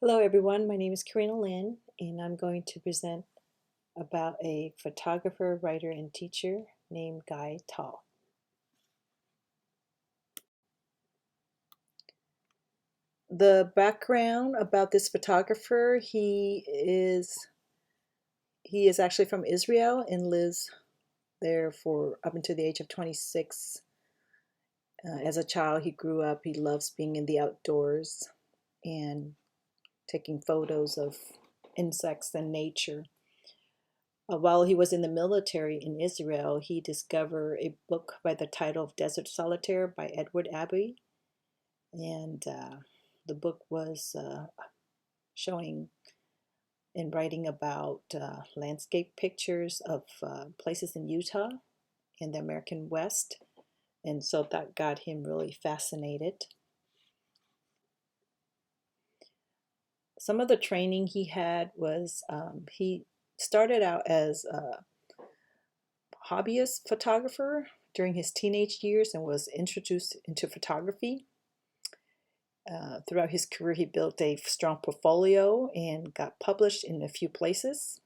Hello everyone, my name is Karina Lynn and I'm going to present about a photographer, writer, and teacher named Guy Tal. The background about this photographer, he is actually from Israel and lives there for up until the age of 26. As a child, he grew up, he loves being in the outdoors and taking photos of insects and nature. While he was in the military in Israel, he discovered a book by the title of Desert Solitaire by Edward Abbey. And the book was showing and writing about landscape pictures of places in Utah in the American West. And so that got him really fascinated. Some of the training he had was he started out as a hobbyist photographer during his teenage years and was introduced into photography. Throughout his career, he built a strong portfolio and got published in a few places.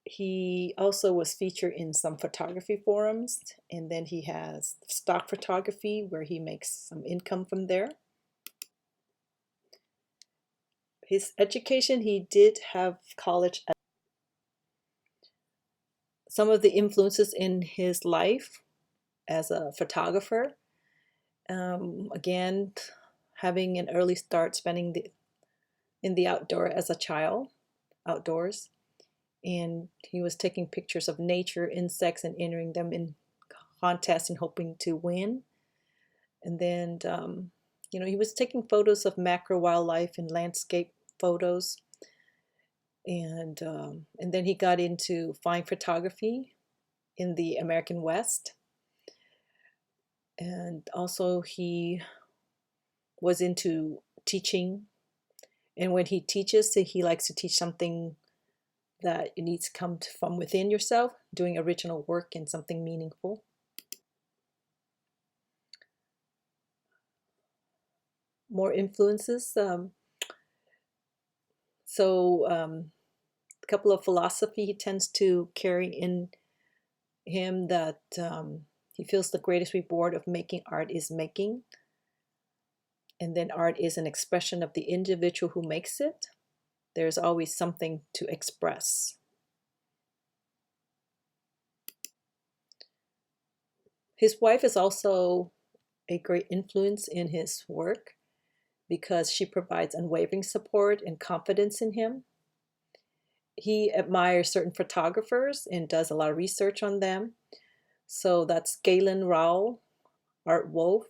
He also was featured in some photography forums, and then he has stock photography where he makes some income from there. His education, he did have college. Some of the influences in his life as a photographer, again, having an early start spending in the outdoor as a child, outdoors. And he was taking pictures of nature, insects, and entering them in contests and hoping to win. And then, he was taking photos of macro wildlife and landscape photos. And then he got into fine photography in the American West. And also he was into teaching. And when he teaches, he likes to teach something that it needs to come from within yourself, doing original work and something meaningful. More influences. A couple of philosophy he tends to carry in him that he feels the greatest reward of making art is making. And then art is an expression of the individual who makes it. There's always something to express. His wife is also a great influence in his work because she provides unwavering support and confidence in him. He admires certain photographers and does a lot of research on them. So that's Galen Rowell, Art Wolf,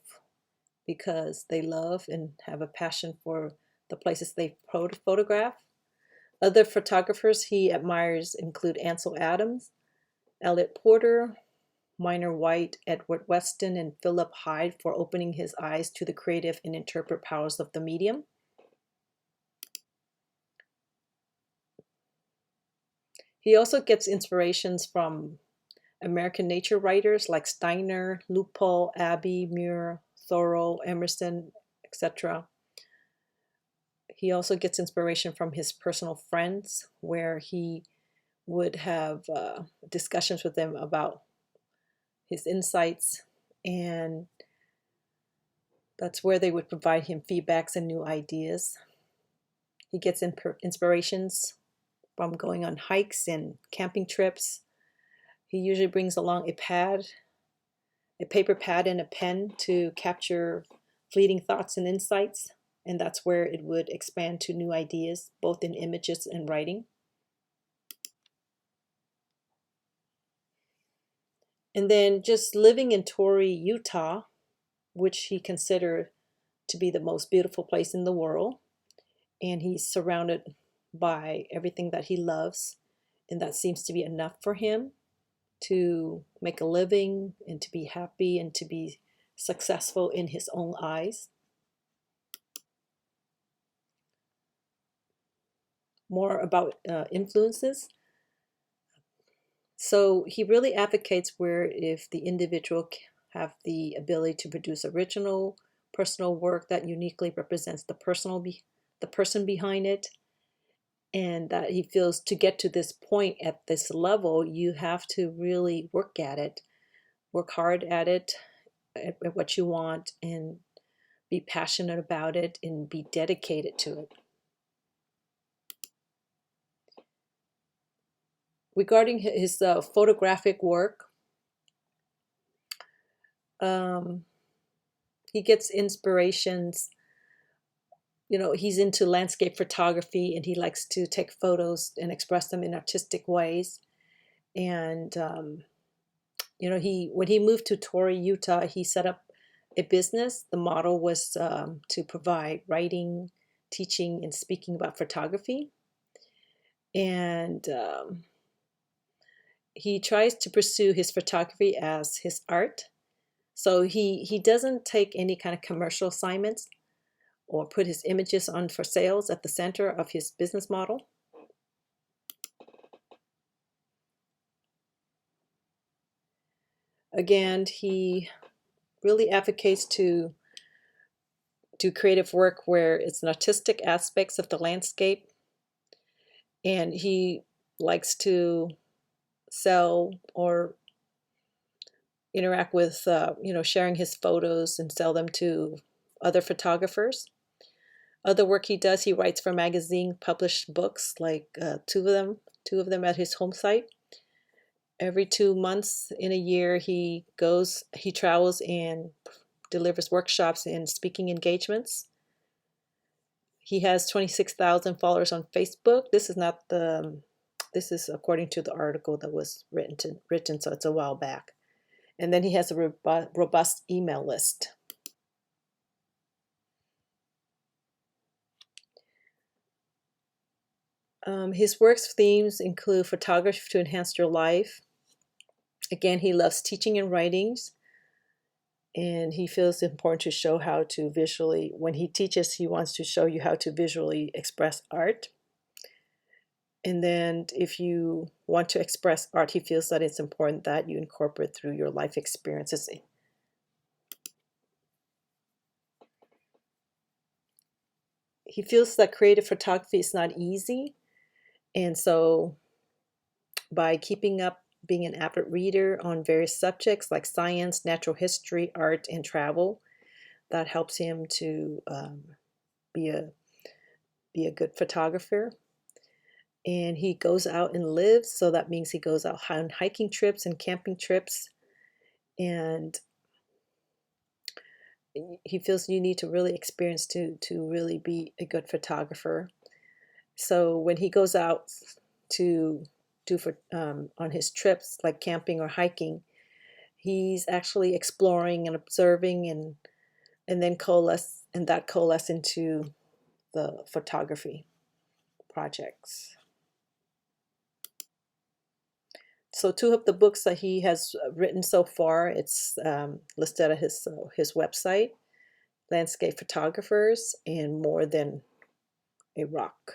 because they love and have a passion for the places they photograph. Other photographers he admires include Ansel Adams, Elliot Porter, Minor White, Edward Weston, and Philip Hyde for opening his eyes to the creative and interpret powers of the medium. He also gets inspirations from American nature writers like Steiner, Lupol, Abbey, Muir, Thoreau, Emerson, etc. He also gets inspiration from his personal friends, where he would have discussions with them about his insights, and that's where they would provide him feedbacks and new ideas. He gets inspirations from going on hikes and camping trips. He usually brings along a paper pad, and a pen to capture fleeting thoughts and insights, and that's where it would expand to new ideas, both in images and writing. And then just living in Torrey, Utah, which he considered to be the most beautiful place in the world. And he's surrounded by everything that he loves. And that seems to be enough for him to make a living and to be happy and to be successful in his own eyes. More about influences. So he really advocates where if the individual have the ability to produce original personal work that uniquely represents the person behind it, and that he feels to get to this point at this level, you have to really work at it, work hard at it, at what you want, and be passionate about it and be dedicated to it. Regarding his photographic work, um, he gets inspirations. He's into landscape photography and he likes to take photos and express them in artistic ways. And he when he moved to Torrey, Utah, he set up a business. The model was to provide writing, teaching, and speaking about photography. And he tries to pursue his photography as his art. So he doesn't take any kind of commercial assignments or put his images on for sales at the center of his business model. Again, he really advocates to do creative work where it's an artistic aspects of the landscape, and he likes to sell or interact with sharing his photos and sell them to other photographers. Other work he does, he writes for magazine, published books, like two of them at his home site. Every 2 months in a year, he travels and delivers workshops and speaking engagements. He has 26,000 followers on Facebook. This is according to the article that was written, so it's a while back. And then he has a robust email list. His work's themes include photography to enhance your life. Again, he loves teaching and writings, and he feels it's important to show how to visually, when he teaches, he wants to show you how to visually express art. And then if you want to express art, he feels that it's important that you incorporate through your life experiences. He feels that creative photography is not easy. And so by keeping up being an avid reader on various subjects like science, natural history, art, and travel, that helps him to be a good photographer. And he goes out and lives, so that means he goes out on hiking trips and camping trips. And he feels you need to really experience to really be a good photographer. So when he goes out to do on his trips like camping or hiking, he's actually exploring and observing and then coalesce into the photography projects. So two of the books that he has written so far, it's listed at his website, Landscape Photographers and More Than a Rock.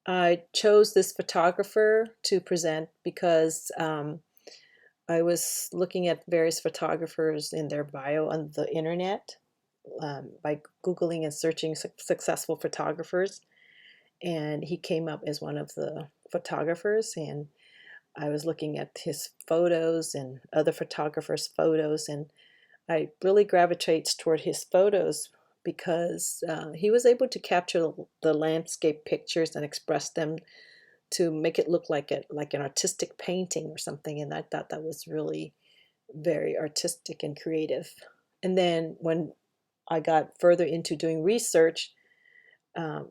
I chose this photographer to present because I was looking at various photographers in their bio on the internet by Googling and searching successful photographers. And he came up as one of the photographers. And I was looking at his photos and other photographers' photos. And I really gravitates toward his photos because he was able to capture the landscape pictures and express them to make it look like an artistic painting or something. And I thought that was really very artistic and creative. And then when I got further into doing research,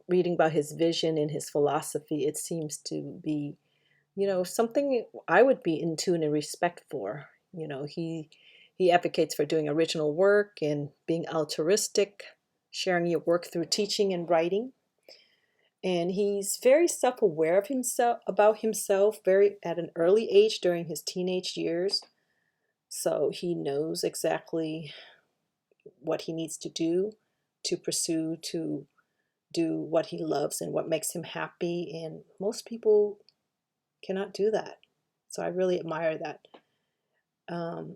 reading about his vision and his philosophy, it seems to be, something I would be in tune and respect for. He advocates for doing original work and being altruistic, sharing your work through teaching and writing. And he's very self-aware of himself, about himself, very at an early age during his teenage years. So he knows exactly what he needs to do to pursue, to do what he loves and what makes him happy. And most people cannot do that. So I really admire that.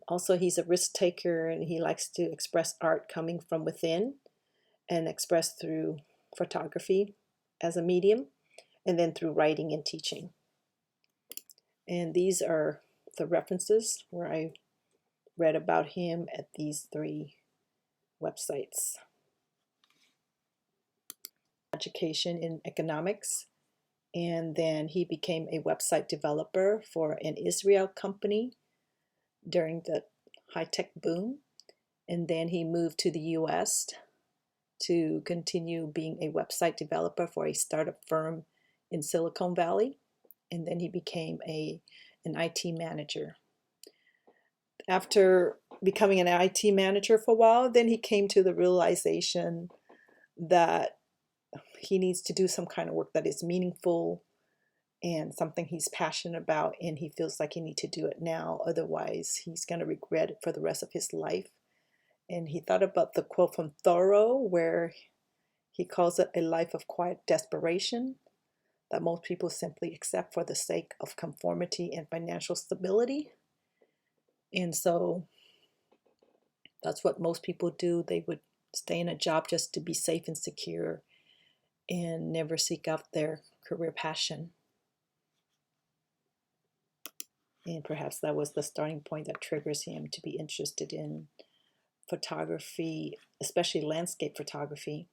Also, he's a risk taker and he likes to express art coming from within and express through photography as a medium, and then through writing and teaching. And these are the references where I read about him at these 3 websites. Education in economics, and then he became a website developer for an Israel company during the high-tech boom, and then he moved to the US to continue being a website developer for a startup firm in Silicon Valley, and then he became an IT manager. After becoming an IT manager for a while, then he came to the realization that he needs to do some kind of work that is meaningful and something he's passionate about, and he feels like he needs to do it now, otherwise he's going to regret it for the rest of his life. And he thought about the quote from Thoreau where he calls it a life of quiet desperation that most people simply accept for the sake of conformity and financial stability. And so that's what most people do. They would stay in a job just to be safe and secure and never seek out their career passion. And perhaps that was the starting point that triggers him to be interested in photography, especially landscape photography.